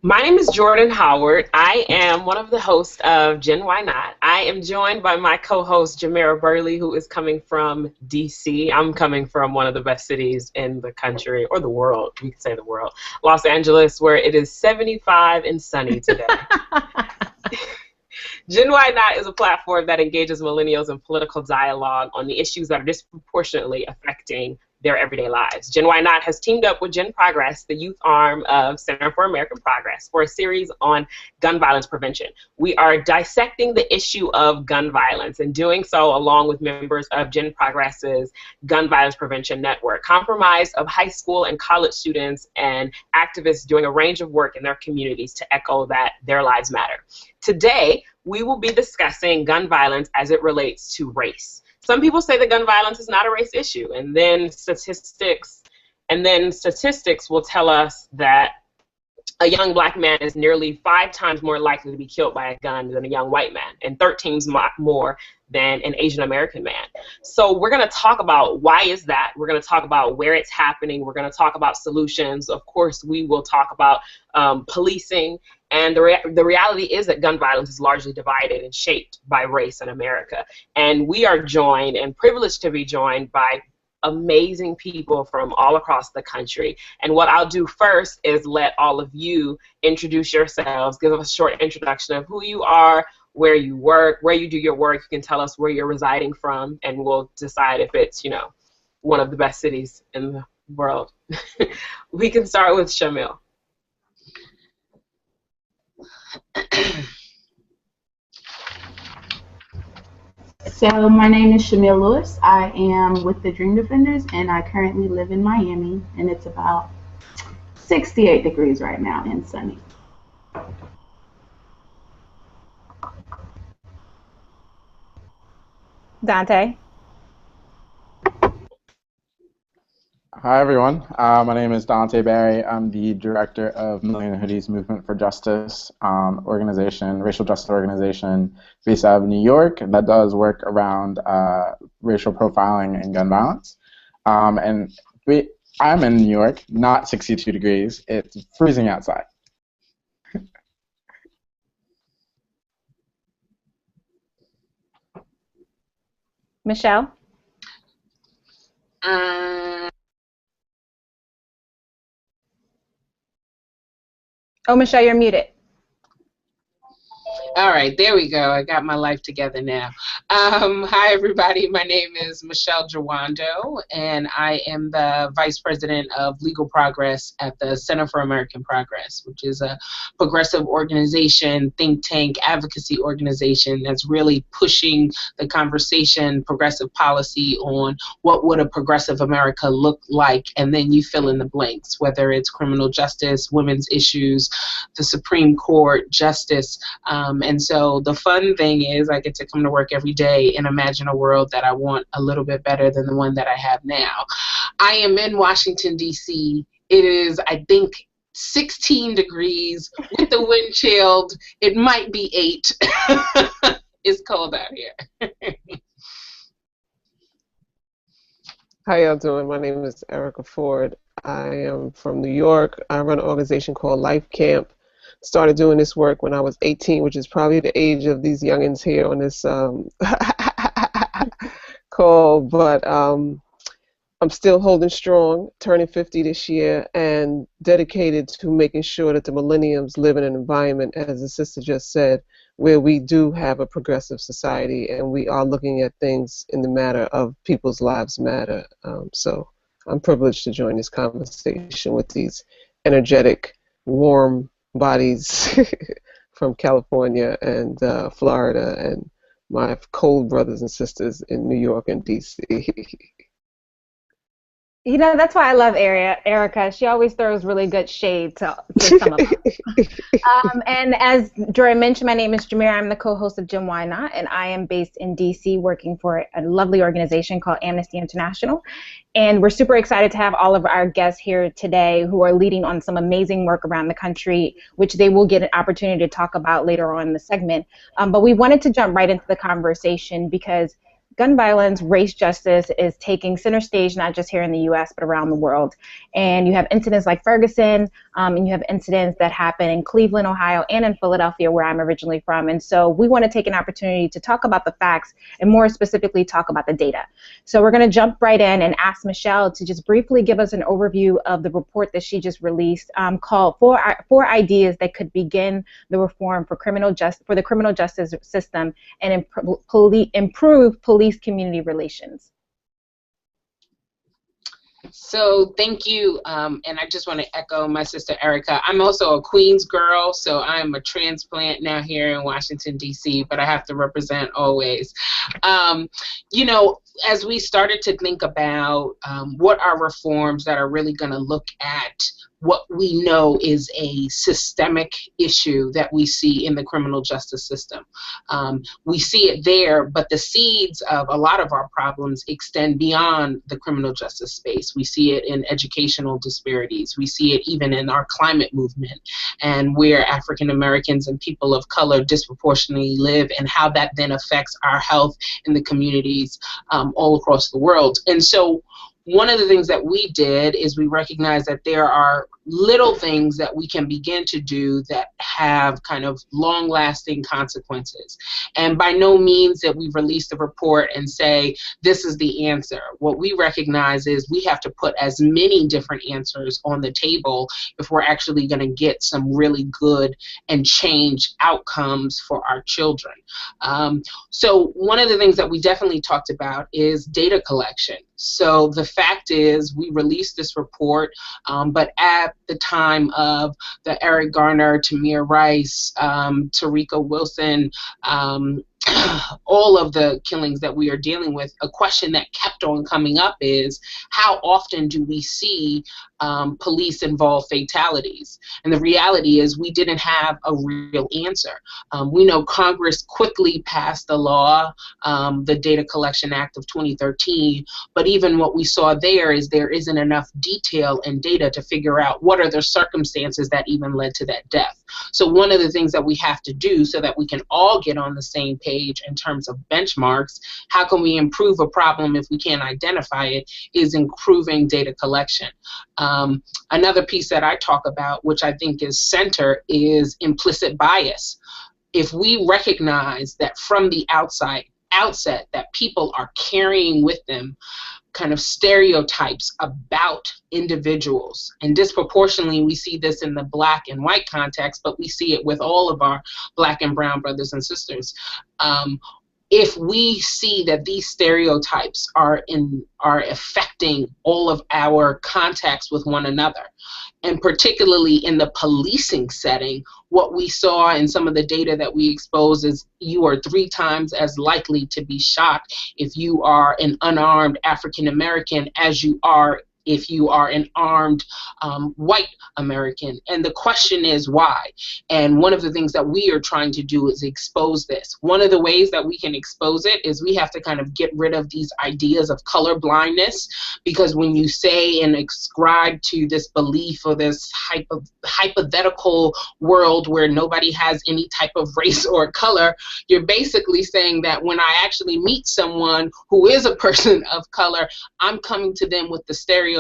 My name is Jordan Howard. I am one of the hosts of GenYNot. I am joined by my co-host Jamera Burley, who is coming from DC. I'm coming from one of the best cities in the country, or the world. We could say the world, Los Angeles, where it is 75 and sunny today. GenYNot is a platform that engages millennials in political dialogue on the issues that are disproportionately affecting their everyday lives. GenYNot has teamed up with Gen Progress, the youth arm of Center for American Progress, for a series on gun violence prevention. We are dissecting the issue of gun violence and doing so along with members of Gen Progress's Gun Violence Prevention Network, comprised of high school and college students and activists doing a range of work in their communities to echo that their lives matter. Today, we will be discussing gun violence as it relates to race. Some people say that gun violence is not a race issue, and then statistics will tell us that a young black man is nearly 5 times more likely to be killed by a gun than a young white man, and 13 times more than an Asian American man. So we're going to talk about why is that. We're going to talk about where it's happening. We're going to talk about solutions. Of course, we will talk about policing. And the reality is that gun violence is largely divided and shaped by race in America. And we are joined and privileged to be joined by amazing people from all across the country. And what I'll do first is let all of you introduce yourselves, give us a short introduction of who you are, where you work, where you do your work. You can tell us where you're residing from, and we'll decide if it's, one of the best cities in the world. We can start with Shamil. So my name is Shamil Lewis. I am with the Dream Defenders, and I currently live in Miami, and it's about 68 degrees right now and sunny. Dante. Hi, everyone. My name is Dante Barry. I'm the director of Hoodies Movement for Justice organization, racial justice organization based out of New York that does work around racial profiling and gun violence. I'm in New York, not 62 degrees. It's freezing outside. Michelle? Oh, Michelle, you're muted. All right, there we go. I got my life together now. Hi, everybody. My name is Michelle Jawando, and I am the Vice President of Legal Progress at the Center for American Progress, which is a progressive organization, think tank, advocacy organization that's really pushing the conversation, progressive policy on what would a progressive America look like, and then you fill in the blanks, whether it's criminal justice, women's issues, the Supreme Court, justice. And so the fun thing is I get to come to work every day and imagine a world that I want a little bit better than the one that I have now. I am in Washington, D.C. It is, I think, 16 degrees with the wind chilled. It might be 8. It's cold out here. How y'all doing? My name is Erica Ford. I am from New York. I run an organization called LIFECamp. Started doing this work when I was 18, which is probably the age of these youngins here on this call. But I'm still holding strong, turning 50 this year, and dedicated to making sure that the millennials live in an environment, as the sister just said, where we do have a progressive society and we are looking at things in the matter of people's lives matter. So I'm privileged to join this conversation with these energetic, warm bodies from California and Florida and my cold brothers and sisters in New York and DC. That's why I love Erica. She always throws really good shade to some of us. And as Jordan mentioned, my name is Jameer. I'm the co-host of GenYNot, and I am based in D.C. working for a lovely organization called Amnesty International. And we're super excited to have all of our guests here today who are leading on some amazing work around the country, which they will get an opportunity to talk about later on in the segment. But we wanted to jump right into the conversation because gun violence, race justice is taking center stage, not just here in the U.S., but around the world. And you have incidents like Ferguson, and you have incidents that happen in Cleveland, Ohio, and in Philadelphia, where I'm originally from. And so we want to take an opportunity to talk about the facts and more specifically talk about the data. So we're going to jump right in and ask Michelle to just briefly give us an overview of the report that she just released, called four ideas that could begin the reform for the criminal justice system and improve police community relations. So thank you, and I just want to echo my sister Erica. I'm also a Queens girl, so I'm a transplant now here in Washington, D.C., but I have to represent always. You know, as we started to think about what are reforms that are really going to look at what we know is a systemic issue that we see in the criminal justice system. We see it there, but the seeds of a lot of our problems extend beyond the criminal justice space. We see it in educational disparities. We see it even in our climate movement and where African Americans and people of color disproportionately live and how that then affects our health in the communities all across the world. And so one of the things that we did is we recognized that there are little things that we can begin to do that have kind of long-lasting consequences. And by no means that we release the report and say, this is the answer. What we recognize is we have to put as many different answers on the table if we're actually going to get some really good and change outcomes for our children. So one of the things that we definitely talked about is data collection. So the fact is we released this report, but at the time of the Eric Garner, Tamir Rice, Tarika Wilson, all of the killings that we are dealing with, a question that kept on coming up is how often do we see police-involved fatalities? And the reality is we didn't have a real answer. We know Congress quickly passed the law, the Data Collection Act of 2013, but even what we saw there is there isn't enough detail and data to figure out what are the circumstances that even led to that death. So one of the things that we have to do so that we can all get on the same page in terms of benchmarks, how can we improve a problem if we can't identify it, is improving data collection. Another piece that I talk about, which I think is center, is implicit bias. If we recognize that from the outset that people are carrying with them kind of stereotypes about individuals, and disproportionately we see this in the Black and white context, but we see it with all of our Black and brown brothers and sisters. If we see that these stereotypes are affecting all of our contacts with one another, and particularly in the policing setting, what we saw in some of the data that we exposed is you are 3 times as likely to be shot if you are an unarmed African American as you are if you are an armed white American. And the question is why? And one of the things that we are trying to do is expose this. One of the ways that we can expose it is we have to kind of get rid of these ideas of color blindness, because when you say and ascribe to this belief or this hypothetical world where nobody has any type of race or color, you're basically saying that when I actually meet someone who is a person of color, I'm coming to them with the stereotypes,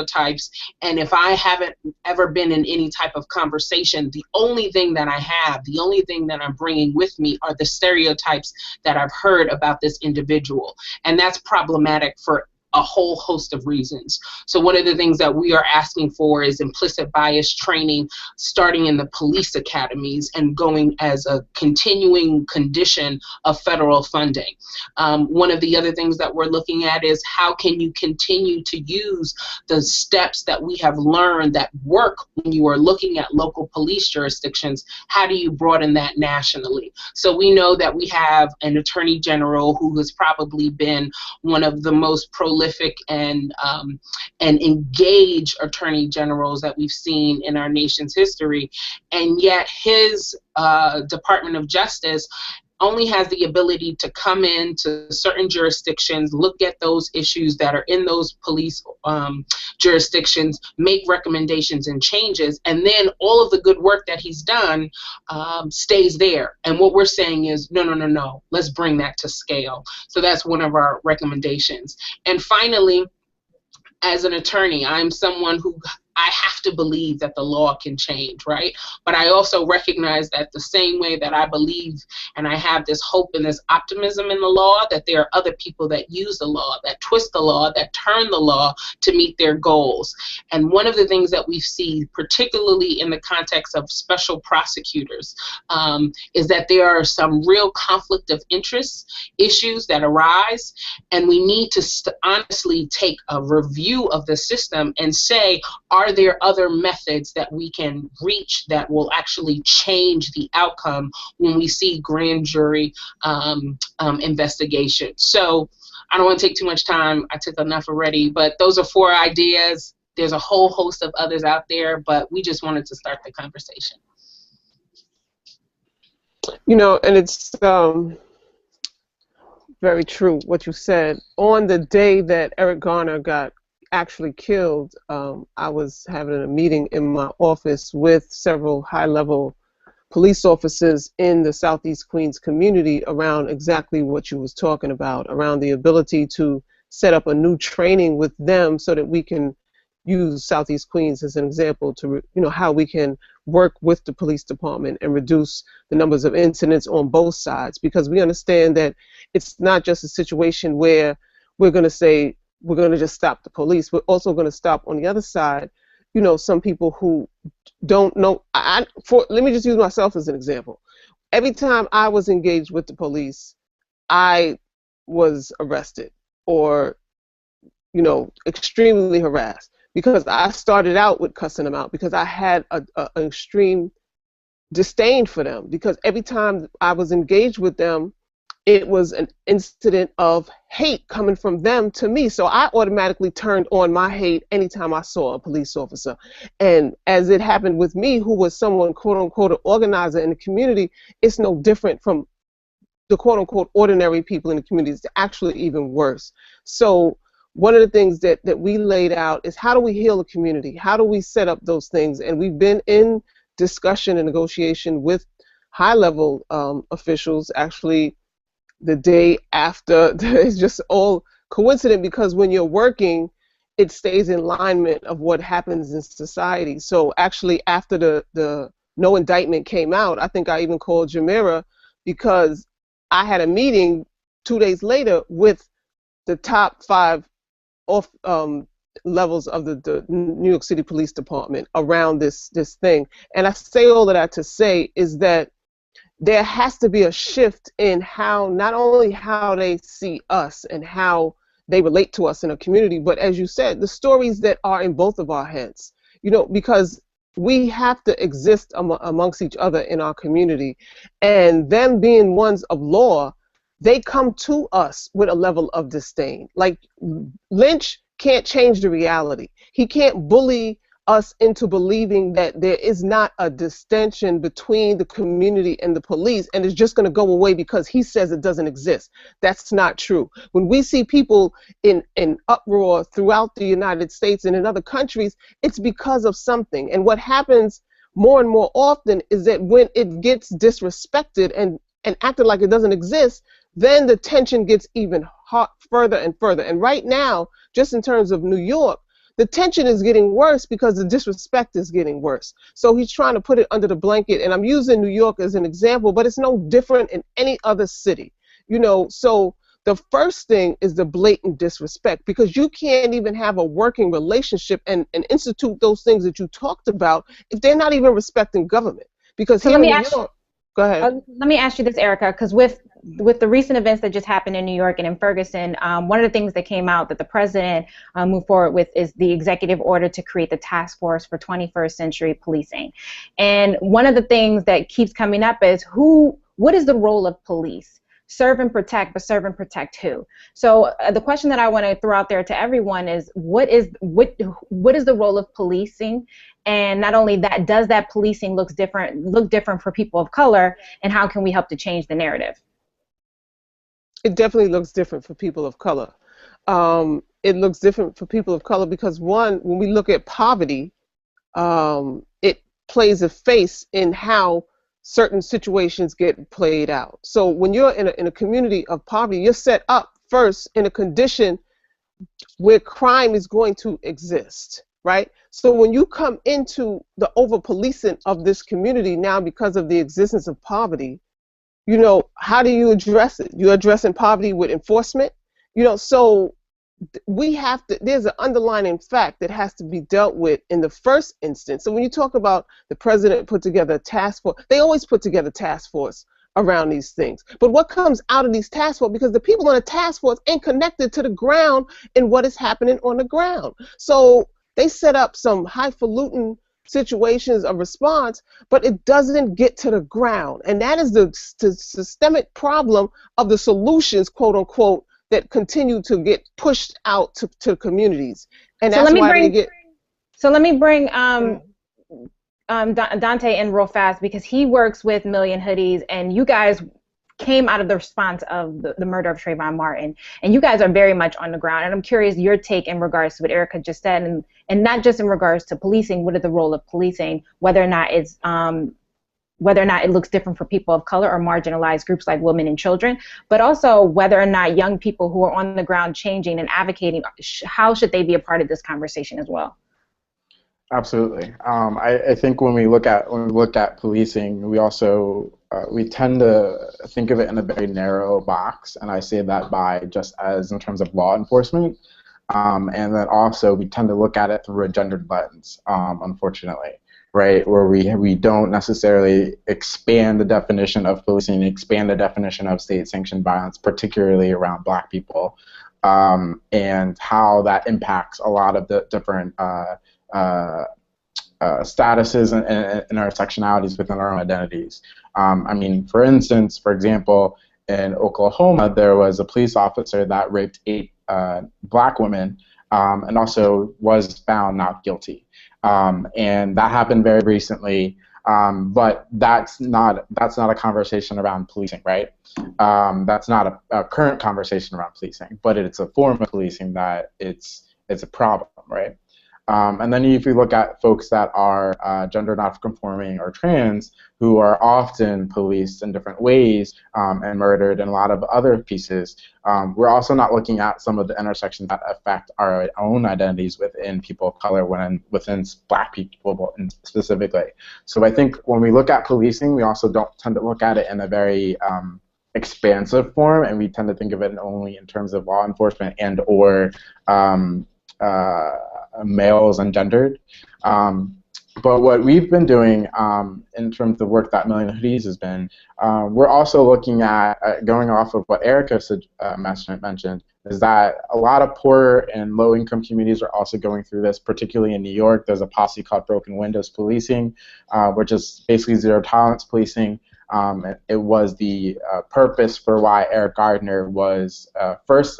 and if I haven't ever been in any type of conversation, the only thing that I have, the only thing that I'm bringing with me are the stereotypes that I've heard about this individual, and that's problematic for a whole host of reasons. So one of the things that we are asking for is implicit bias training starting in the police academies and going as a continuing condition of federal funding. One of the other things that we're looking at is how can you continue to use the steps that we have learned that work when you are looking at local police jurisdictions, how do you broaden that nationally? So we know that we have an attorney general who has probably been one of the most prolific and engaged attorney generals that we've seen in our nation's history, and yet his Department of Justice only has the ability to come into certain jurisdictions, look at those issues that are in those police jurisdictions, make recommendations and changes, and then all of the good work that he's done stays there. And what we're saying is, no, no, no, no, let's bring that to scale. So that's one of our recommendations. And finally, as an attorney, I'm someone who I have to believe that the law can change, right? But I also recognize that the same way that I believe and I have this hope and this optimism in the law, that there are other people that use the law, that twist the law, that turn the law to meet their goals. And one of the things that we see, particularly in the context of special prosecutors, is that there are some real conflict of interest issues that arise, and we need to honestly take a review of the system and say, are there other methods that we can reach that will actually change the outcome when we see grand jury investigation? So I don't want to take too much time. I took enough already, but those are 4 ideas. There's a whole host of others out there, but we just wanted to start the conversation. You know, and it's very true what you said. On the day that Eric Garner got actually killed, I was having a meeting in my office with several high-level police officers in the Southeast Queens community around exactly what you was talking about, around the ability to set up a new training with them so that we can use Southeast Queens as an example to, you know, how we can work with the police department and reduce the numbers of incidents on both sides, because we understand that it's not just a situation where we're going to say, we're going to just stop the police. We're also going to stop on the other side, you know, some people who don't know. Let me just use myself as an example. Every time I was engaged with the police, I was arrested or, you know, extremely harassed, because I started out with cussing them out because I had an extreme disdain for them, because every time I was engaged with them, it was an incident of hate coming from them to me. So I automatically turned on my hate anytime I saw a police officer. And as it happened with me, who was someone, quote unquote, an organizer in the community, it's no different from the quote unquote ordinary people in the community. It's actually even worse. So one of the things that we laid out is, how do we heal a community? How do we set up those things? And we've been in discussion and negotiation with high-level officials. Actually, the day after, it's just all coincident, because when you're working, it stays in alignment of what happens in society. So actually, after the no indictment came out, I think I even called Jamira, because I had a meeting 2 days later with the top 5 levels of the New York City Police Department around this thing. And I say all of that to say is that there has to be a shift in how, not only how they see us and how they relate to us in a community, but as you said, the stories that are in both of our heads, you know, because we have to exist amongst each other in our community, and them being ones of law, they come to us with a level of disdain. Like, Lynch can't change the reality. He can't bully us into believing that there is not a distinction between the community and the police, and it's just going to go away because he says it doesn't exist. That's not true. When we see people in uproar throughout the United States and in other countries, it's because of something. And what happens more and more often is that when it gets disrespected and acted like it doesn't exist, then the tension gets even further and further. And right now, just in terms of New York, the tension is getting worse because the disrespect is getting worse. So he's trying to put it under the blanket, and I'm using New York as an example, but it's no different in any other city. You know, so the first thing is the blatant disrespect, because you can't even have a working relationship and institute those things that you talked about if they're not even respecting government. Because so here let me in New ask York, go ahead. Let me ask you this, Erica, because with the recent events that just happened in New York and in Ferguson, one of the things that came out that the president moved forward with is the executive order to create the task force for 21st century policing. And one of the things that keeps coming up is what is the role of police? Serve and protect, but serve and protect who? So the question that I want to throw out there to everyone is, what is the role of policing? And not only that, does that policing look different for people of color, and how can we help to change the narrative? It definitely looks different for people of color. It looks different for people of color because, one, when we look at poverty, it plays a face in how certain situations get played out. So when you're in a community of poverty, you're set up first in a condition where crime is going to exist, right? So when you come into the over-policing of this community now because of the existence of poverty, you know, how do you address it? You're addressing poverty with enforcement, you know, so we have to, there's an underlying fact that has to be dealt with in the first instance. So when you talk about the president put together a task force, they always put together a task force around these things. But what comes out of these task force, because the people on the task force ain't connected to the ground and what is happening on the ground. So they set up some highfalutin situations of response, but it doesn't get to the ground. And that is the systemic problem of the solutions, quote unquote, that continue to get pushed out to communities. And that's why they get... So let me bring Dante in real fast, because he works with Million Hoodies, and you guys came out of the response of the murder of Trayvon Martin, and you guys are very much on the ground. And I'm curious your take in regards to what Erica just said, and not just in regards to policing. What is the role of policing? Whether or not it looks different for people of color or marginalized groups like women and children, but also whether or not young people who are on the ground changing and advocating, how should they be a part of this conversation as well? Absolutely. I think when we look at policing, we also we tend to think of it in a very narrow box, and I say that by just as in terms of law enforcement, and then also we tend to look at it through a gendered lens, unfortunately. Right, where we don't necessarily expand the definition of policing, expand the definition of state-sanctioned violence, particularly around Black people, and how that impacts a lot of the different statuses and intersectionalities within our own identities. I mean, for instance, for example, in Oklahoma, there was a police officer that raped 8 Black women and also was found not guilty. And that happened very recently, but that's not a conversation around policing, right? That's not a current conversation around policing, but it's a form of policing that it's a problem, right? And then if you look at folks that are gender non-conforming or trans, who are often policed in different ways and murdered in a lot of other pieces, we're also not looking at some of the intersections that affect our own identities within people of color, within Black people specifically. So I think when we look at policing, we also don't tend to look at it in a very expansive form, and we tend to think of it only in terms of law enforcement and or males and gendered. But what we've been doing in terms of work that Million Hoodies has been, we're also looking at, going off of what Erica mentioned, is that a lot of poor and low-income communities are also going through this, particularly in New York. There's a policy called Broken Windows Policing, which is basically zero-tolerance policing. It was the purpose for why Eric Gardner was first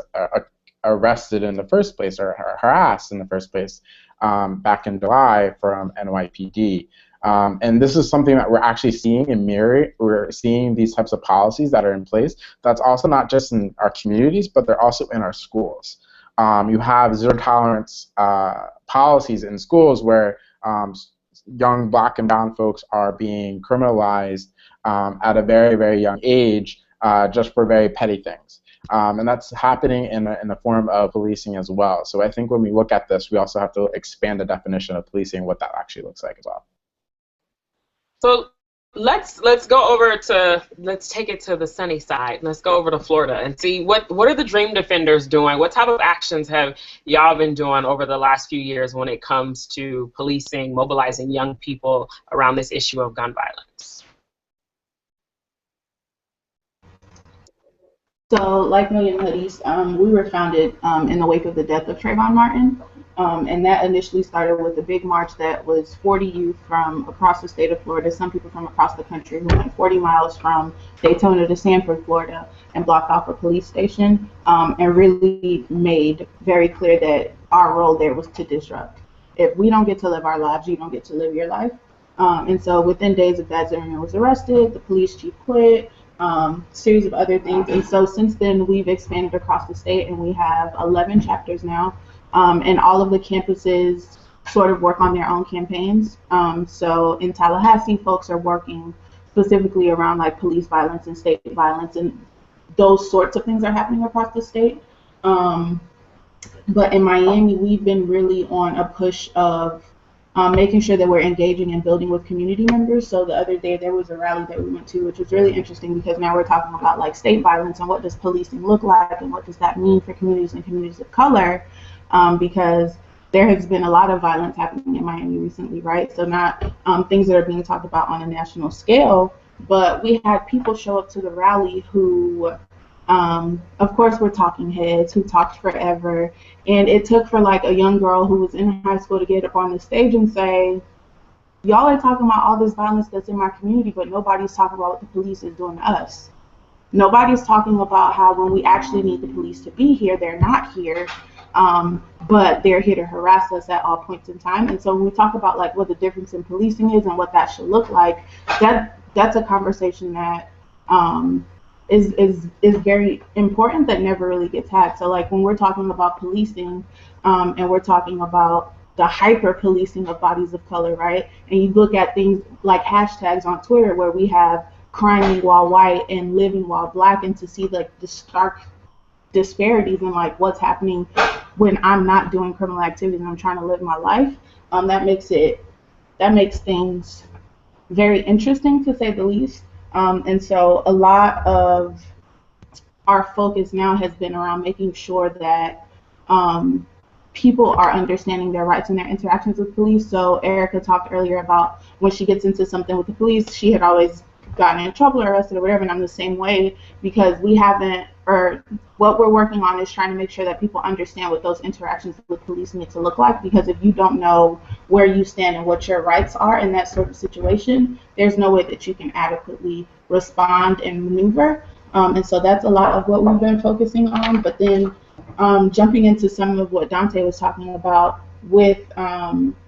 arrested in the first place, or harassed in the first place, back in July from NYPD. And this is something that we're actually seeing in mirror. We're seeing these types of policies that are in place. That's also not just in our communities, but they're also in our schools. You have zero-tolerance policies in schools where young Black and brown folks are being criminalized at a very, very young age just for very petty things. And that's happening in the form of policing as well. So I think when we look at this, we also have to expand the definition of policing, what that actually looks like as well. So let's go over to, let's take it to the sunny side. Let's go over to Florida and see what are the Dream Defenders doing? What type of actions have y'all been doing over the last few years when it comes to policing, mobilizing young people around this issue of gun violence? So, like Million Hoodies, we were founded in the wake of the death of Trayvon Martin, and that initially started with a big march that was 40 youth from across the state of Florida, some people from across the country, who went 40 miles from Daytona to Sanford, Florida, and blocked off a police station, and really made very clear that our role there was to disrupt. If we don't get to live our lives, you don't get to live your life. And so within days of that, Zimmerman was arrested, the police chief quit. series of other things. And so since then, we've expanded across the state, and we have 11 chapters now. And all of the campuses sort of work on their own campaigns. So in Tallahassee, folks are working specifically around like police violence and state violence, and those sorts of things are happening across the state. But in Miami, we've been really on a push of making sure that we're engaging and building with community members. So the other day there was a rally that we went to, which was really interesting because now we're talking about like state violence and what does policing look like and what does that mean for communities and communities of color, because there has been a lot of violence happening in Miami recently, right? So not things that are being talked about on a national scale, but we had people show up to the rally who, of course, were talking heads who talked forever. And it took for like a young girl who was in high school to get up on the stage and say, y'all are talking about all this violence that's in my community, but nobody's talking about what the police is doing to us. Nobody's talking about how when we actually need the police to be here, they're not here, but they're here to harass us at all points in time. And so when we talk about like what the difference in policing is and what that should look like, that's a conversation that is very important that never really gets had. So like when we're talking about policing and we're talking about the hyper policing of bodies of color, right? And you look at things like hashtags on Twitter where we have criming while white and living while black, and to see like the stark disparities in like what's happening when I'm not doing criminal activity and I'm trying to live my life, that makes things very interesting, to say the least. And so a lot of our focus now has been around making sure that people are understanding their rights and their interactions with police. So Erica talked earlier about when she gets into something with the police, she had always gotten in trouble or arrested or whatever, and I'm the same way, because we haven't, or what we're working on is trying to make sure that people understand what those interactions with police need to look like, because if you don't know where you stand and what your rights are in that sort of situation, there's no way that you can adequately respond and maneuver. And so that's a lot of what we've been focusing on. But then jumping into some of what Dante was talking about with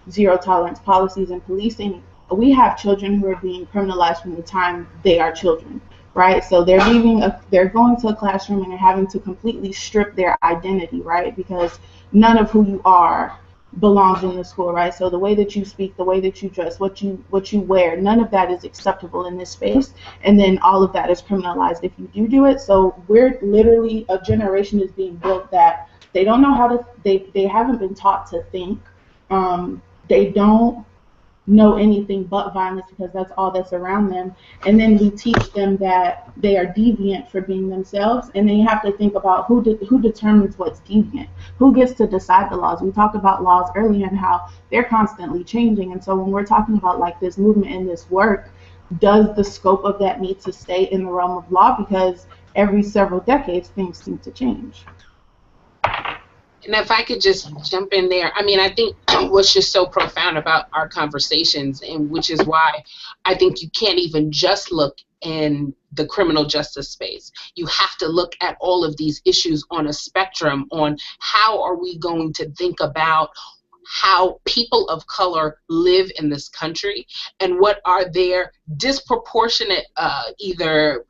zero tolerance policies and policing, we have children who are being criminalized from the time they are children, right? So they're going to a classroom and they're having to completely strip their identity, right? Because none of who you are belongs in the school, right? So the way that you speak, the way that you dress, what you wear, none of that is acceptable in this space. And then all of that is criminalized if you do it. So we're literally, a generation is being built that they don't know how to, they haven't been taught to think. They don't know anything but violence because that's all that's around them. And then we teach them that they are deviant for being themselves. And then you have to think about who determines what's deviant, who gets to decide the laws. We talked about laws earlier and how they're constantly changing. And so when we're talking about like this movement and this work, does the scope of that need to stay in the realm of law? Because every several decades things seem to change. And if I could just jump in there, I mean, I think what's just so profound about our conversations, and which is why I think you can't even just look in the criminal justice space. You have to look at all of these issues on a spectrum on how are we going to think about how people of color live in this country and what are their disproportionate either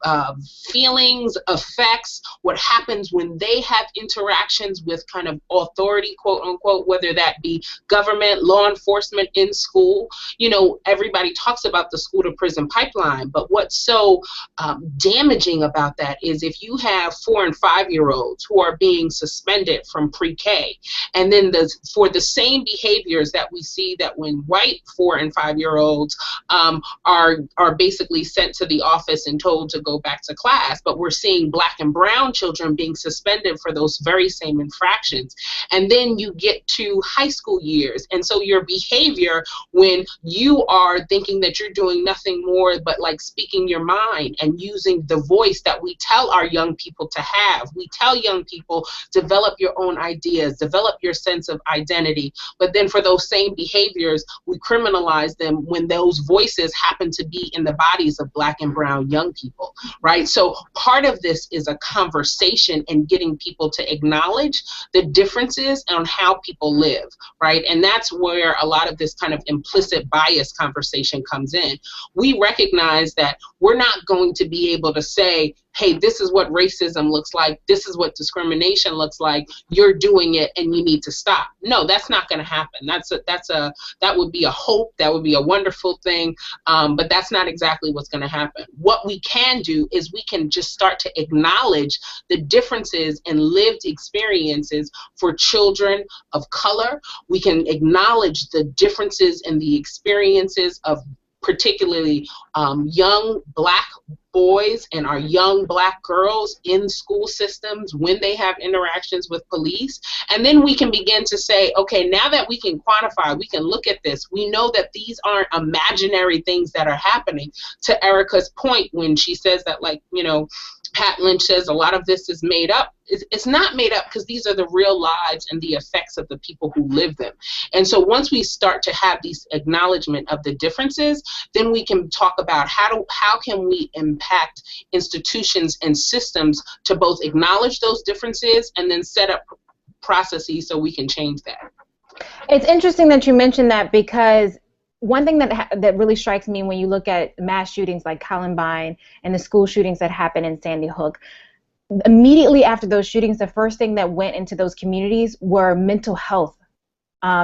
feelings, effects, what happens when they have interactions with kind of authority, quote unquote, whether that be government, law enforcement, in school. You know, everybody talks about the school to prison pipeline, but what's so damaging about that is if you have 4- and 5-year-olds who are being suspended from pre-K, and then for the same behaviors that we see that when white 4- and 5-year-olds are basically sent to the office and told to go back to class, but we're seeing black and brown children being suspended for those very same infractions. And then you get to high school years, and so your behavior when you are thinking that you're doing nothing more but like speaking your mind and using the voice that we tell our young people to have. We tell young people, develop your own ideas, develop your sense of identity. but then for those same behaviors, we criminalize them when those voices happen to be in the bodies of Black and brown young people, right? So part of this is a conversation and getting people to acknowledge the differences on how people live, right? And that's where a lot of this kind of implicit bias conversation comes in. We recognize that we're not going to be able to say, hey, this is what racism looks like, this is what discrimination looks like, you're doing it and you need to stop. No, that's not going to happen. That would be a hope, that would be a wonderful thing, but that's not exactly what's going to happen. What we can do is we can just start to acknowledge the differences in lived experiences for children of color. We can acknowledge the differences in the experiences of particularly young Black boys and our young Black girls in school systems when they have interactions with police. And then we can begin to say, okay, now that we can quantify, we can look at this, we know that these aren't imaginary things that are happening. To Erica's point when she says that, like, you know, Pat Lynch says a lot of this is made up. It's not made up, because these are the real lives and the effects of the people who live them. And so once we start to have these acknowledgement of the differences, then we can talk about how can we impact institutions and systems to both acknowledge those differences and then set up processes so we can change that. It's interesting that you mentioned that, because one thing that really strikes me when you look at mass shootings like Columbine and the school shootings that happened in Sandy Hook, immediately after those shootings, the first thing that went into those communities were mental health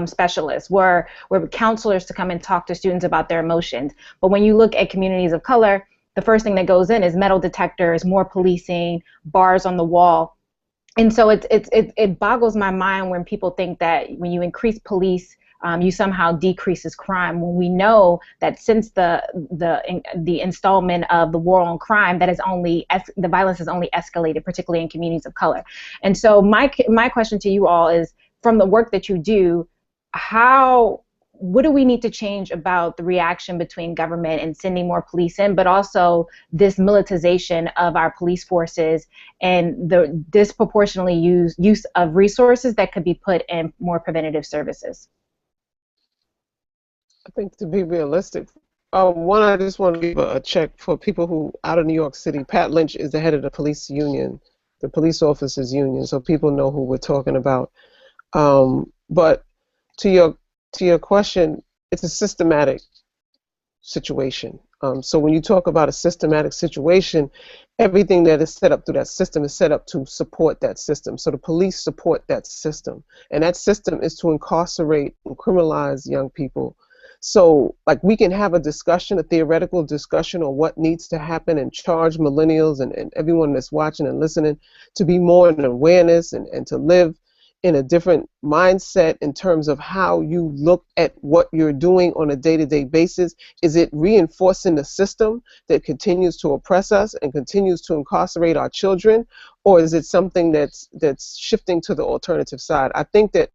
specialists, were counselors to come and talk to students about their emotions. But when you look at communities of color, the first thing that goes in is metal detectors, more policing, bars on the wall. And so it boggles my mind when people think that when you increase police, you somehow decreases crime, when we know that since the installment of the war on crime, that is only the violence has only escalated, particularly in communities of color. And so my question to you all is, from the work that you do, what do we need to change about the reaction between government and sending more police in, but also this militarization of our police forces and the disproportionately use of resources that could be put in more preventative services? I think, to be realistic, one, I just want to give a check for people who out of New York City. Pat Lynch is the head of the police union, the police officers union, so people know who we're talking about. But to your question, it's a systematic situation. So when you talk about a systematic situation, everything that is set up through that system is set up to support that system. So the police support that system, and that system is to incarcerate and criminalize young people. So, like, we can have a discussion, a theoretical discussion on what needs to happen, and charge millennials and everyone that's watching and listening to be more in awareness and to live in a different mindset in terms of how you look at what you're doing on a day-to-day basis. Is it reinforcing the system that continues to oppress us and continues to incarcerate our children, or is it something that's shifting to the alternative side? I think that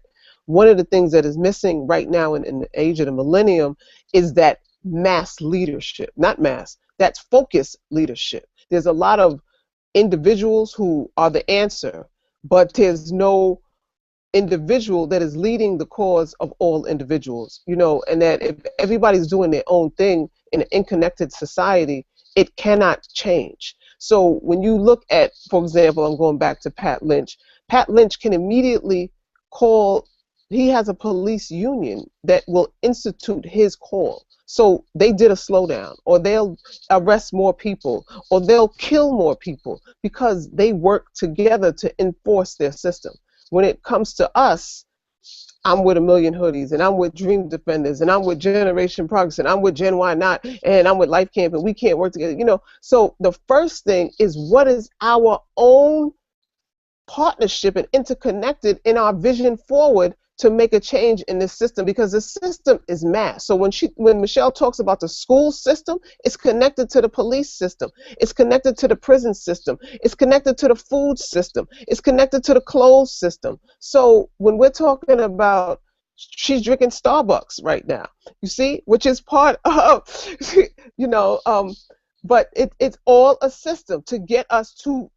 one of the things that is missing right now in the age of the millennium is that mass leadership, not mass, that's focused leadership. There's a lot of individuals who are the answer, but there's no individual that is leading the cause of all individuals, you know, and that if everybody's doing their own thing in an interconnected society, it cannot change. So when you look at, for example, I'm going back to Pat Lynch can immediately call, he has a police union that will institute his call. So they did a slowdown, or they'll arrest more people, or they'll kill more people because they work together to enforce their system. When it comes to us, I'm with 1,000,000 Hoodies, and I'm with Dream Defenders, and I'm with Generation Progress, and I'm with GenYNot, and I'm with LIFECamp, and we can't work together, you know. So the first thing is, what is our own partnership and interconnected in our vision forward to make a change in this system, because the system is mass. So when Michelle talks about the school system, it's connected to the police system, it's connected to the prison system, it's connected to the food system, it's connected to the clothes system. So when we're talking about, she's drinking Starbucks right now, you see, which is part of, you know, but it's all a system to get us to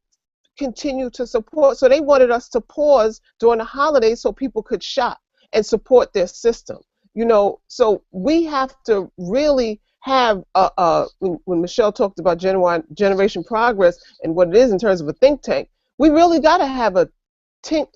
continue to support. So they wanted us to pause during the holidays so people could shop. and support their system. You know, so we have to really have when Michelle talked about Generation Progress and what it is in terms of a think tank, we really got to have a think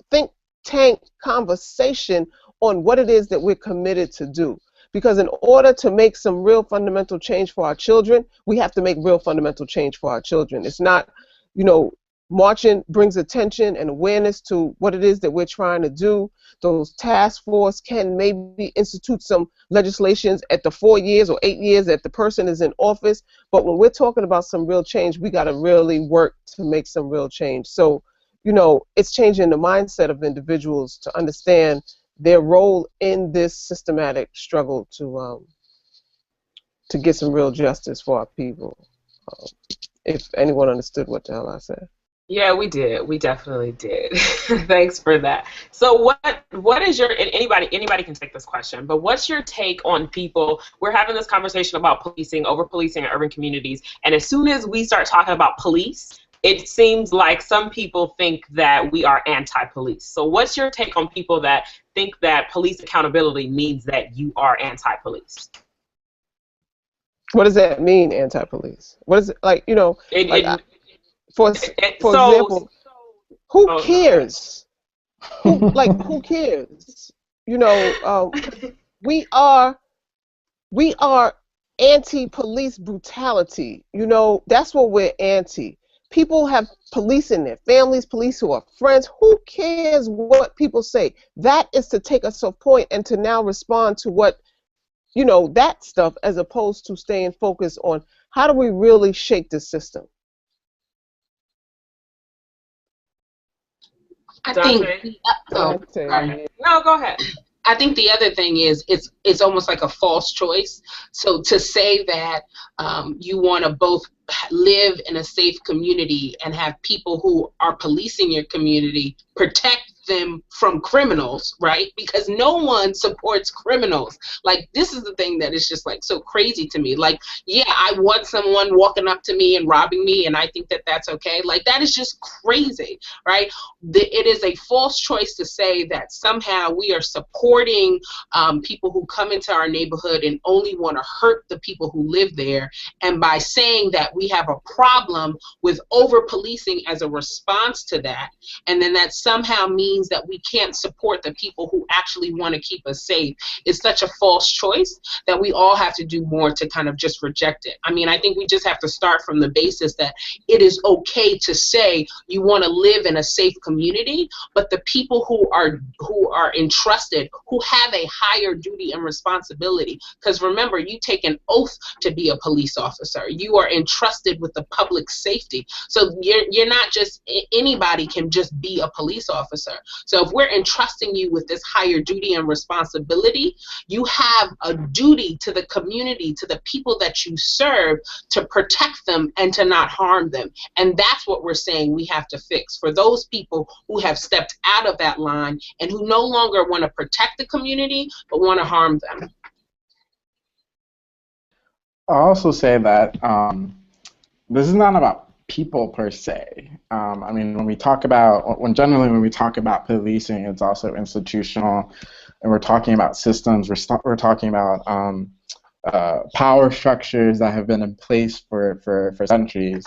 tank conversation on what it is that we're committed to do. Because in order to make some real fundamental change for our children, we have to make real fundamental change for our children. It's not, you know, marching brings attention and awareness to what it is that we're trying to do. Those task force can maybe institute some legislations at the 4 years or 8 years that the person is in office. But when we're talking about some real change, we got to really work to make some real change. So, you know, it's changing the mindset of individuals to understand their role in this systematic struggle to get some real justice for our people. If anyone understood what the hell I said. Yeah, we did. We definitely did. Thanks for that. So what is your, and anybody can take this question, but what's your take on people? We're having this conversation about policing, over-policing in urban communities, and as soon as we start talking about police, it seems like some people think that we are anti-police. So what's your take on people that think that police accountability means that you are anti-police? What does that mean, anti-police? What is it, like, you know, for example, who cares? Who cares? You know, we are anti-police brutality. You know, that's what we're anti. People have police in their families, police who are friends. Who cares what people say? That is to take us to a point and to now respond to what, you know, that stuff, as opposed to staying focused on how do we really shake the system. I think. No, go ahead. I think the other thing is it's almost like a false choice. So to say that you want to both live in a safe community and have people who are policing your community protect them from criminals, right? Because no one supports criminals. Like, this is the thing that is just like so crazy to me. Like, yeah, I want someone walking up to me and robbing me, and I think that that's okay. Like, that is just crazy, right? It is a false choice to say that somehow we are supporting people who come into our neighborhood and only want to hurt the people who live there. And by saying that we have a problem with over-policing as a response to that, and then that somehow means that we can't support the people who actually want to keep us safe, is such a false choice that we all have to do more to kind of just reject it. I mean, I think we just have to start from the basis that it is okay to say you want to live in a safe community, but the people who are entrusted, who have a higher duty and responsibility, because remember, you take an oath to be a police officer. You are entrusted with the public safety. So you're not just, anybody can just be a police officer. So if we're entrusting you with this higher duty and responsibility, you have a duty to the community, to the people that you serve, to protect them and to not harm them. And that's what we're saying we have to fix for those people who have stepped out of that line and who no longer want to protect the community but want to harm them. I'll also say that this is not about people per se. I mean, when we talk about policing, it's also institutional, and we're talking about systems. We're talking about power structures that have been in place for centuries.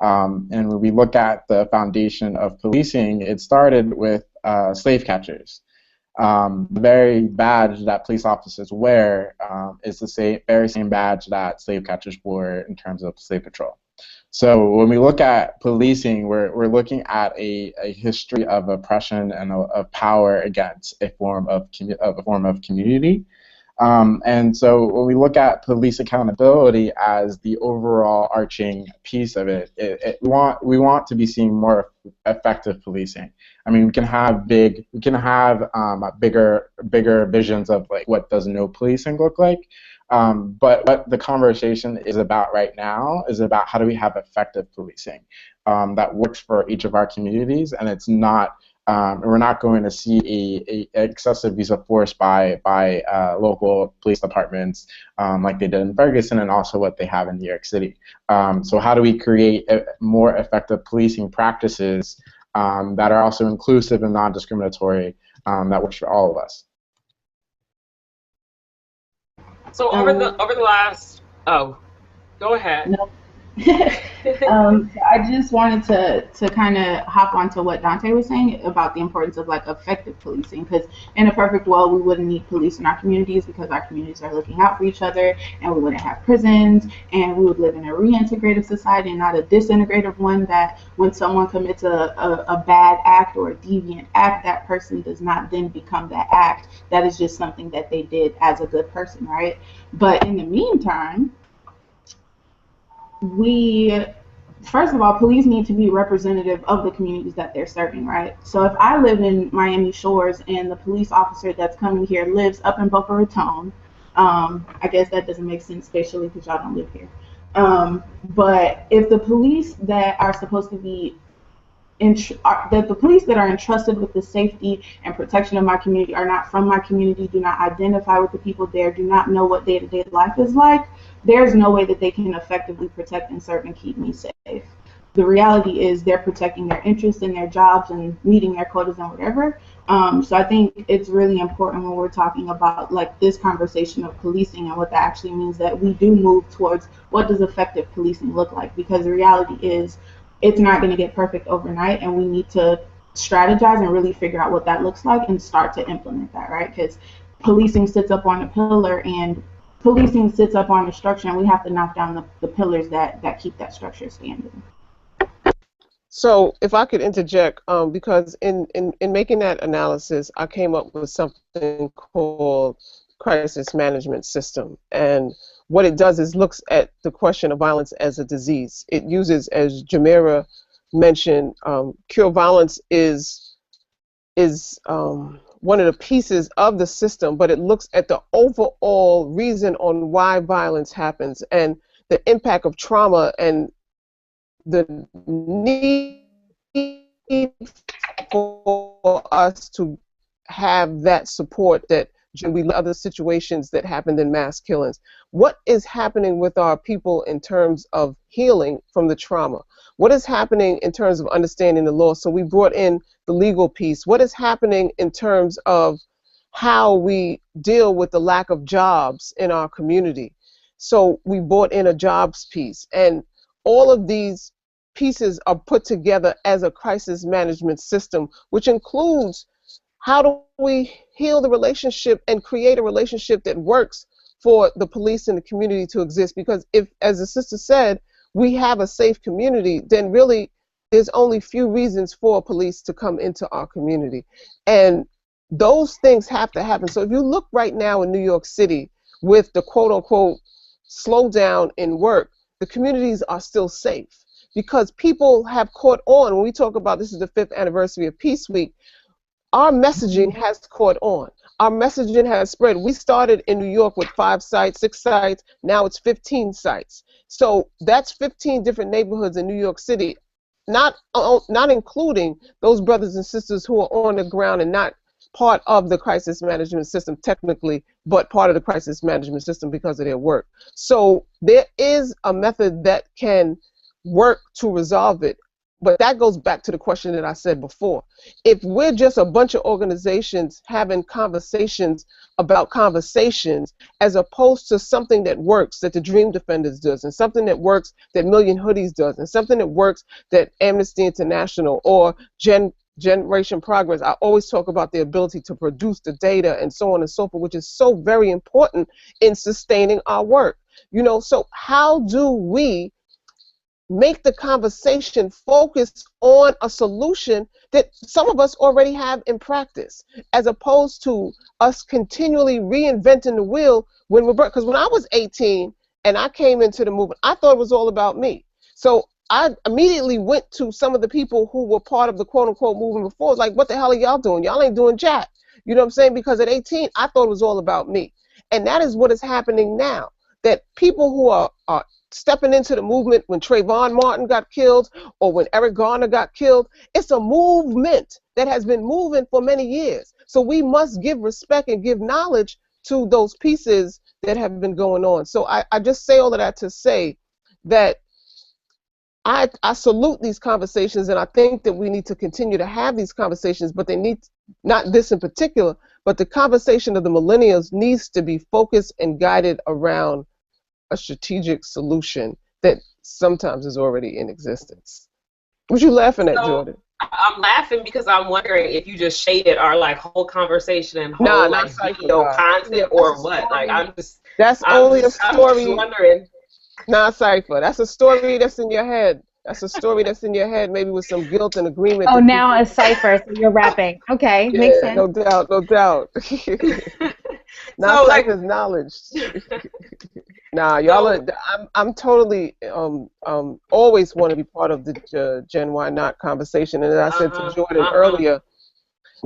And when we look at the foundation of policing, it started with slave catchers. The very badge that police officers wear is the very same badge that slave catchers wore in terms of slave patrol. So when we look at policing, we're looking at a history of oppression and of power against a form of community. And so when we look at police accountability as the overall arching piece of it, we want to be seeing more effective policing. I mean, we can have bigger visions of like what does no policing look like. But what the conversation is about right now is about how do we have effective policing that works for each of our communities, and it's not. We're not going to see a excessive use of force by local police departments like they did in Ferguson, and also what they have in New York City. So how do we create more effective policing practices that are also inclusive and non-discriminatory that works for all of us? So over the last, oh, go ahead. No. I just wanted to kind of hop onto what Dante was saying about the importance of like effective policing, because in a perfect world we wouldn't need police in our communities because our communities are looking out for each other, and we wouldn't have prisons, and we would live in a reintegrative society and not a disintegrative one, that when someone commits a bad act or a deviant act, that person does not then become that act. That is just something that they did as a good person, right? But in the meantime, first of all, police need to be representative of the communities that they're serving, right? So if I live in Miami Shores and the police officer that's coming here lives up in Boca Raton, I guess that doesn't make sense spatially because y'all don't live here. But if the police that are supposed to be that the police that are entrusted with the safety and protection of my community are not from my community, do not identify with the people there, do not know what day-to-day life is like, there's no way that they can effectively protect and serve and keep me safe. The reality is they're protecting their interests and their jobs and meeting their quotas and whatever. So I think it's really important when we're talking about like this conversation of policing and what that actually means, that we do move towards what does effective policing look like, because the reality is it's not going to get perfect overnight, and we need to strategize and really figure out what that looks like and start to implement that, right? Because policing sits up on a pillar and policing sits up on the structure, and we have to knock down the pillars that keep that structure standing. So if I could interject, because in making that analysis, I came up with something called crisis management system. And what it does is looks at the question of violence as a disease. It uses, as Jamira mentioned, cure violence is one of the pieces of the system, but it looks at the overall reason on why violence happens and the impact of trauma and the need for us to have that support that we other situations that happened in mass killings. What is happening with our people in terms of healing from the trauma? What is happening in terms of understanding the law? So we brought in the legal piece. What is happening in terms of how we deal with the lack of jobs in our community? So we brought in a jobs piece, and all of these pieces are put together as a crisis management system, which includes how do we heal the relationship and create a relationship that works for the police and the community to exist? Because if, as the sister said, we have a safe community, then really there's only few reasons for police to come into our community. And those things have to happen. So if you look right now in New York City with the quote-unquote slowdown in work, the communities are still safe because people have caught on. When we talk about this is the 5th anniversary of Peace Week, our messaging has caught on. Our messaging has spread. We started in New York with 5 sites, 6 sites. Now it's 15 sites. So that's 15 different neighborhoods in New York City, not including those brothers and sisters who are on the ground and not part of the crisis management system technically, but part of the crisis management system because of their work. So there is a method that can work to resolve it. But that goes back to the question that I said before. If we're just a bunch of organizations having conversations about conversations as opposed to something that works that the Dream Defenders does, and something that works that Million Hoodies does, and something that works that Amnesty International or Generation Progress, I always talk about the ability to produce the data and so on and so forth, which is so very important in sustaining our work. You know, so how do we make the conversation focus on a solution that some of us already have in practice, as opposed to us continually reinventing the wheel when we're, because when I was 18 and I came into the movement, I thought it was all about me. So I immediately went to some of the people who were part of the quote-unquote movement before. It's like, what the hell are y'all doing? Y'all ain't doing jack. You know what I'm saying? Because at 18, I thought it was all about me. And that is what is happening now, that people who are stepping into the movement when Trayvon Martin got killed or when Eric Garner got killed, it's a movement that has been moving for many years. So we must give respect and give knowledge to those pieces that have been going on. So I just say all of that to say that I salute these conversations, and I think that we need to continue to have these conversations, but they need, not this in particular, but the conversation of the millennials needs to be focused and guided around a strategic solution that sometimes is already in existence. What you laughing at, Jordan? I'm laughing because I'm wondering if you just shaded our like whole conversation and whole not video content yeah, or what. Like I'm just only a story. I'm just wondering. Not cipher. That's a story that's in your head. That's a story that's in your head, maybe with some guilt and agreement. Oh, now a cipher, so you're rapping. Okay, yeah, makes sense. No doubt, no doubt. Not So, cipher's knowledge. Nah, y'all. I'm totally always want to be part of the GenYNot conversation, and as I said to Jordan earlier,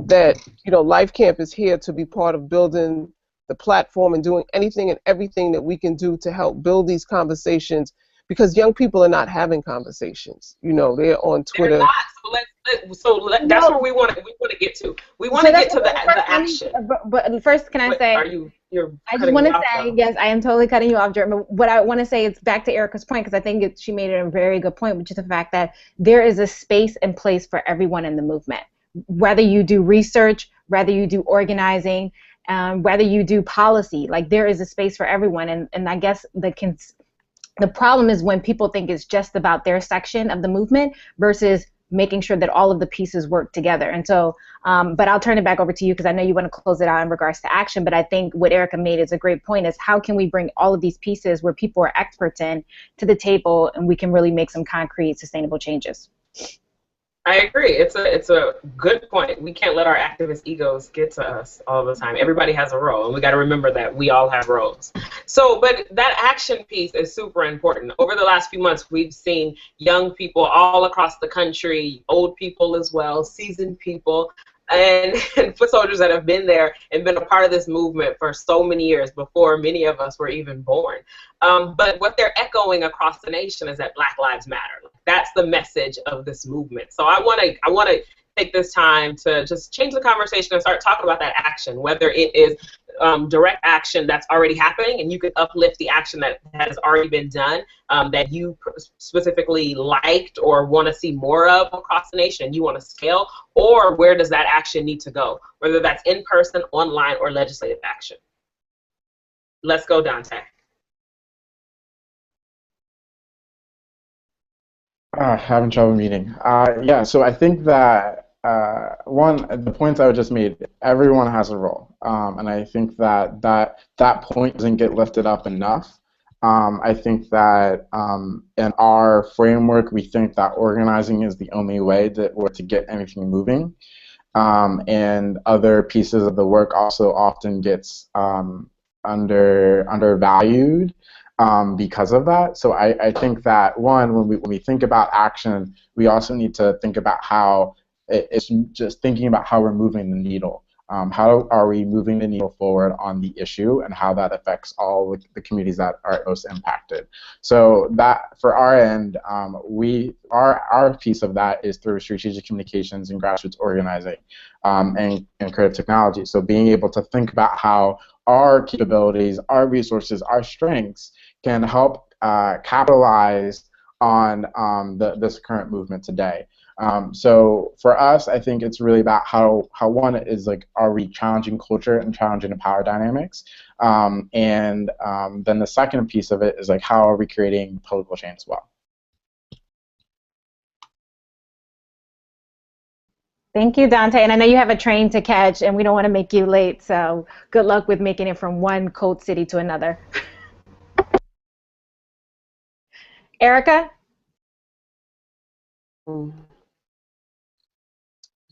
that LifeCamp is here to be part of building the platform and doing anything and everything that we can do to help build these conversations, because young people are not having conversations. They're on Twitter. They're not. That's where we want to get to. We want to get to the action. But first, can I say? I just want to say, yes, I am totally cutting you off, Jordan. But what I want to say is back to Erica's point, because I think she made it a very good point, which is the fact that there is a space and place for everyone in the movement. Whether you do research, whether you do organizing, whether you do policy, like there is a space for everyone. And I guess the problem is when people think it's just about their section of the movement versus making sure that all of the pieces work together. And so, but I'll turn it back over to you because I know you want to close it out in regards to action, but I think what Erica made is a great point, is how can we bring all of these pieces where people are experts in to the table and we can really make some concrete, sustainable changes. I agree. It's a good point. We can't let our activist egos get to us all the time. Everybody has a role, and we got to remember that we all have roles. So, but that action piece is super important. Over the last few months, we've seen young people all across the country, old people as well, seasoned people, and foot soldiers that have been there and been a part of this movement for so many years before many of us were even born. But what they're echoing across the nation is that Black Lives Matter. That's the message of this movement. So I want to take this time to just change the conversation and start talking about that action, whether it is direct action that's already happening, and you can uplift the action that has already been done, that you specifically liked or want to see more of across the nation, you want to scale, or where does that action need to go, whether that's in person, online, or legislative action. Let's go, Dante. Having trouble meeting. Yeah, so I think that the points I just made, everyone has a role, and I think that point doesn't get lifted up enough. I think that in our framework, we think that organizing is the only way to get anything moving, and other pieces of the work also often gets undervalued. Because of that. So I think that, one, when we think about action, we also need to think about how it's just thinking about how we're moving the needle. How are we moving the needle forward on the issue, and how that affects all the communities that are most impacted. So that, for our end, our piece of that is through strategic communications and grassroots organizing, and creative technology. So being able to think about how our capabilities, our resources, our strengths can help capitalize on this current movement today. So for us, I think it's really about how one is like, are we challenging culture and challenging the power dynamics? And then the second piece of it is like, how are we creating political change as well? Thank you, Dante. And I know you have a train to catch, and we don't want to make you late, so good luck with making it from one cold city to another. Erica?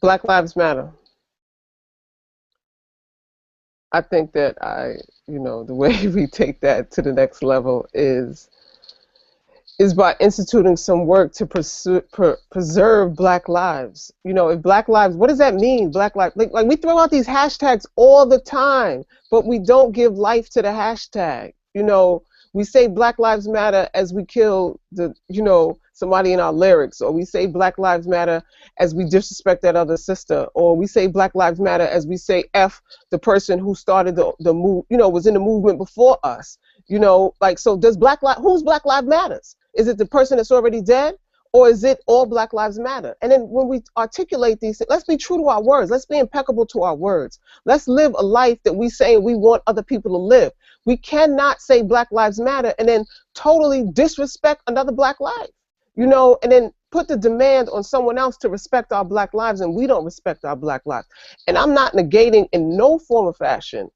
Black Lives Matter. I think that the way we take that to the next level is by instituting some work to preserve Black lives. If Black lives, what does that mean? Black lives, like we throw out these hashtags all the time, but we don't give life to the hashtag. We say Black Lives Matter as we kill somebody in our lyrics, or we say Black Lives Matter as we disrespect that other sister, or we say Black Lives Matter as we say F the person who started the move, was in the movement before us. So does whose Black Lives Matters? Is it the person that's already dead, Or is it all Black Lives Matter? And then when we articulate these things, let's be true to our words. Let's be impeccable to our words. Let's live a life that we say we want other people to live. We cannot say Black Lives Matter and then totally disrespect another Black life, you know, and then put the demand on someone else to respect our Black lives, and we don't respect our Black lives. And I'm not negating in no form or fashion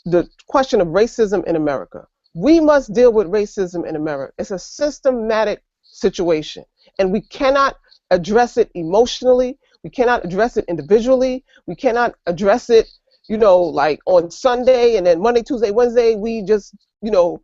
the question of racism in America. We must deal with racism in America. It's a systematic situation, and we cannot address it emotionally. We cannot address it individually. We cannot address it, you know, like on Sunday and then Monday, Tuesday, Wednesday, we just, you know,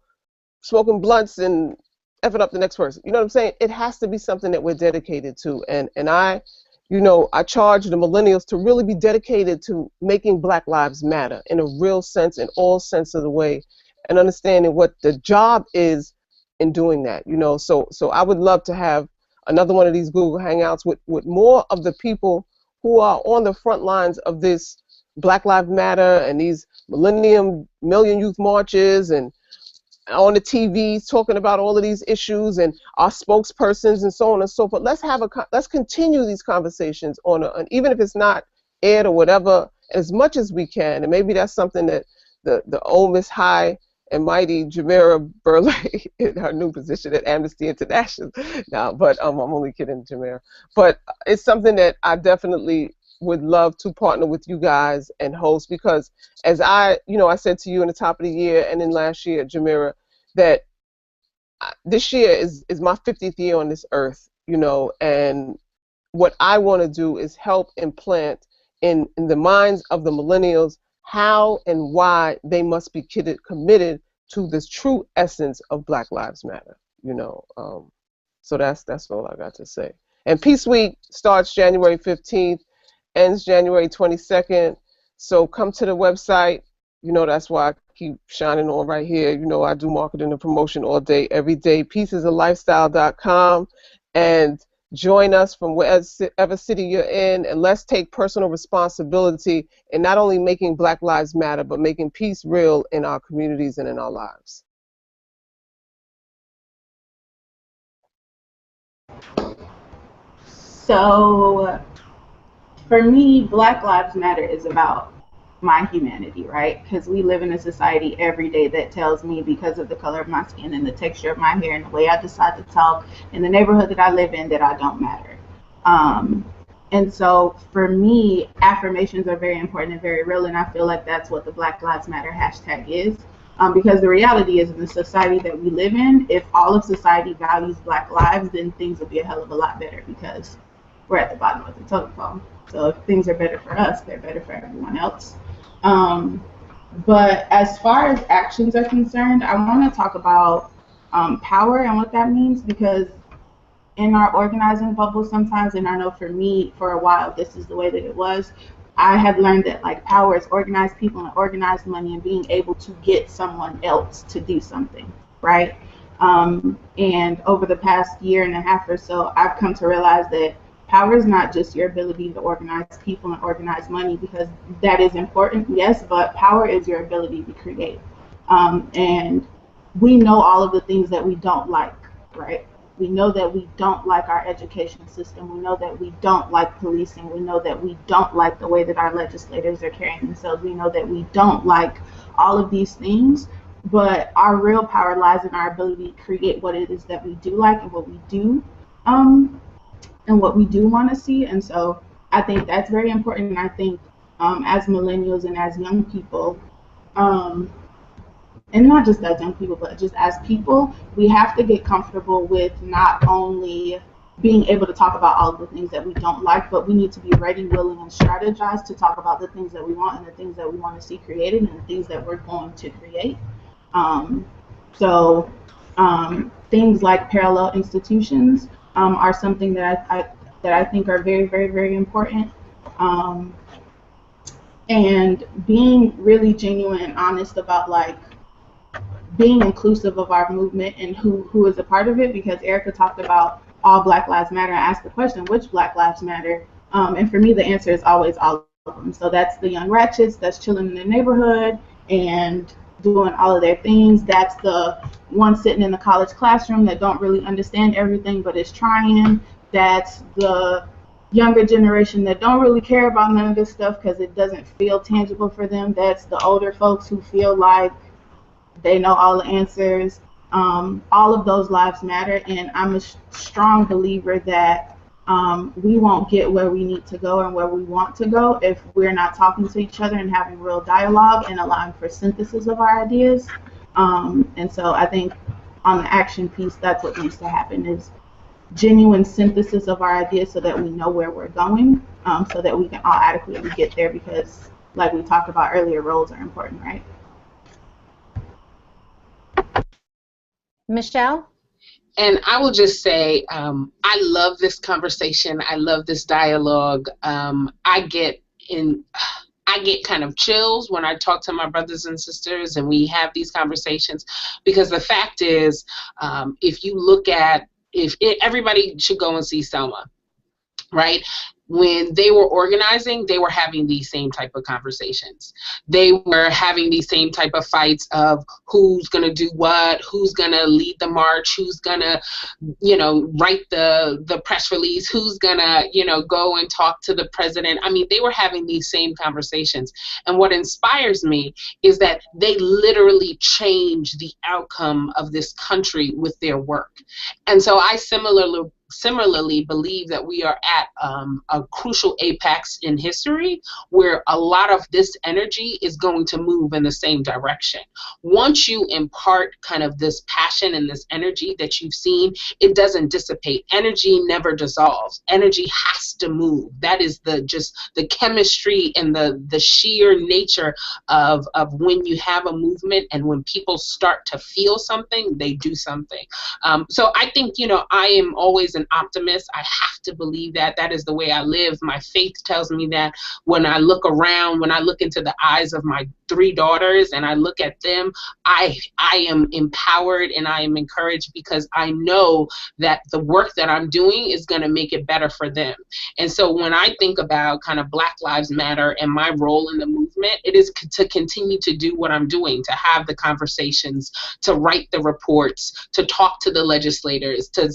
smoking blunts and effing up the next person. You know what I'm saying? It has to be something that we're dedicated to. And I, you know, I charge the millennials to really be dedicated to making Black Lives Matter in a real sense, in all sense of the way, and understanding what the job is in doing that, you know. So I would love to have another one of these Google Hangouts with more of the people who are on the front lines of this Black Lives Matter and these Million Youth Marches, and on the TV talking about all of these issues, and our spokespersons and so on and so forth. Let's continue these conversations on even if it's not aired or whatever, as much as we can. And maybe that's something that the Ole Miss High and mighty Jamera Burley in her new position at Amnesty International. No, but I'm only kidding, Jamera. But it's something that I definitely would love to partner with you guys and host, because as I said to you in the top of the year and then last year, Jamera, that this year is my 50th year on this earth, you know, and what I want to do is help implant in the minds of the millennials how and why they must be committed to this true essence of Black Lives Matter, you know. So that's all I got to say. And Peace Week starts January 15th, ends January 22nd. So come to the website. You know, that's why I keep shining on right here. You know, I do marketing and promotion all day, every day. peaceisaflifestyle.com, and join us from whatever city you're in, and let's take personal responsibility in not only making Black Lives Matter, but making peace real in our communities and in our lives. So for me, Black Lives Matter is about my humanity, right? Because we live in a society every day that tells me, because of the color of my skin and the texture of my hair and the way I decide to talk in the neighborhood that I live in, that I don't matter. And so for me, affirmations are very important and very real, and I feel like that's what the Black Lives Matter hashtag is. Because the reality is, in the society that we live in, if all of society values Black lives, then things would be a hell of a lot better, because we're at the bottom of the totem pole. So if things are better for us, they're better for everyone else. But as far as actions are concerned, I want to talk about power and what that means, because in our organizing bubble sometimes, and I know for me, for a while, this is the way that it was, I had learned that like power is organized people and organized money and being able to get someone else to do something, right? And over the past year and a half or so, I've come to realize that power is not just your ability to organize people and organize money, because that is important, yes, but power is your ability to create. And we know all of the things that we don't like, right? We know that we don't like our education system. We know that we don't like policing. We know that we don't like the way that our legislators are carrying themselves. We know that we don't like all of these things, but our real power lies in our ability to create what it is that we do like and what we do and what we do want to see. And so I think that's very important. And I think as millennials and as young people, and not just as young people, but just as people, we have to get comfortable with not only being able to talk about all of the things that we don't like, but we need to be ready, willing, and strategize to talk about the things that we want and the things that we want to see created and the things that we're going to create. Things like parallel institutions are something that I think are very, very, very important. And being really genuine and honest about like being inclusive of our movement and who is a part of it, because Erica talked about all Black Lives Matter. I asked the question, which Black Lives Matter? And for me, the answer is always all of them. So that's the young ratchets that's chilling in the neighborhood and doing all of their things. That's the one sitting in the college classroom that don't really understand everything but is trying. That's the younger generation that don't really care about none of this stuff because it doesn't feel tangible for them. That's the older folks who feel like they know all the answers. All of those lives matter, and I'm a strong believer that we won't get where we need to go and where we want to go if we're not talking to each other and having real dialogue and allowing for synthesis of our ideas. And so I think on the action piece, that's what needs to happen, is genuine synthesis of our ideas so that we know where we're going, so that we can all adequately get there, because like we talked about earlier, roles are important, right? Michelle? And I will just say, I love this conversation. I love this dialogue. I get kind of chills when I talk to my brothers and sisters and we have these conversations, because the fact is, if you look at, everybody should go and see Selma, right? When they were organizing, they were having these same type of conversations. They were having these same type of fights of who's going to do what, who's going to lead the march, who's going to, write the press release, who's going to, go and talk to the president. I mean, they were having these same conversations. And what inspires me is that they literally change the outcome of this country with their work. And so I similarly believe that we are at a crucial apex in history where a lot of this energy is going to move in the same direction. Once you impart kind of this passion and this energy that you've seen, it doesn't dissipate. Energy never dissolves. Energy has to move. That is just the chemistry and the sheer nature of when you have a movement, and when people start to feel something, they do something. So I think, I am always an optimist. I have to believe that. That is the way I live. My faith tells me that. When I look around, when I look into the eyes of my 3 daughters and I look at them, I am empowered and I am encouraged, because I know that the work that I'm doing is going to make it better for them. And so when I think about kind of Black Lives Matter and my role in the movement, it is to continue to do what I'm doing, to have the conversations, to write the reports, to talk to the legislators, to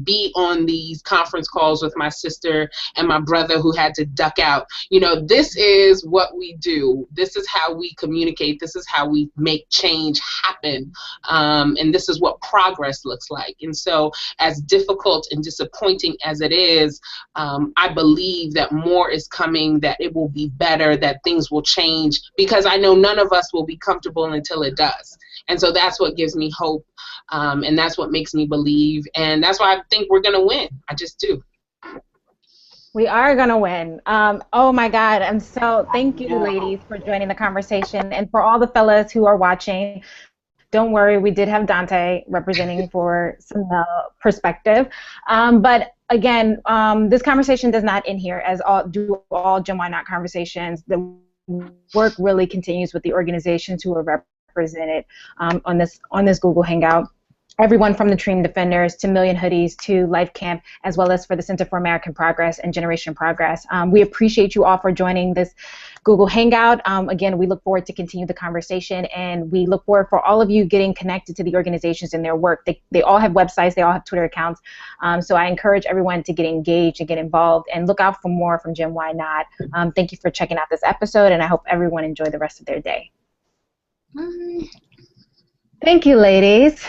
be on these conference calls with my sister and my brother who had to duck out. This is what we do. This is how we communicate. This is how we make change happen. And this is what progress looks like. And so as difficult and disappointing as it is, I believe that more is coming, that it will be better, that things will change, because I know none of us will be comfortable until it does. And so that's what gives me hope, and that's what makes me believe, and that's why I think we're going to win. I just do. We are going to win. Oh, my God. Thank you, ladies, for joining the conversation. And for all the fellas who are watching, don't worry, we did have Dante representing for some perspective. But again, this conversation does not end here, as all GenYNot conversations. The work really continues with the organizations who are represented on this Google Hangout. Everyone from the Dream Defenders to Million Hoodies to LIFECamp, as well as for the Center for American Progress and Generation Progress. We appreciate you all for joining this Google Hangout. Again, we look forward to continue the conversation, and we look forward for all of you getting connected to the organizations and their work. They all have websites, they all have Twitter accounts, so I encourage everyone to get engaged and get involved, and look out for more from GenYNot. Thank you for checking out this episode, and I hope everyone enjoy the rest of their day. Bye. Thank you, ladies.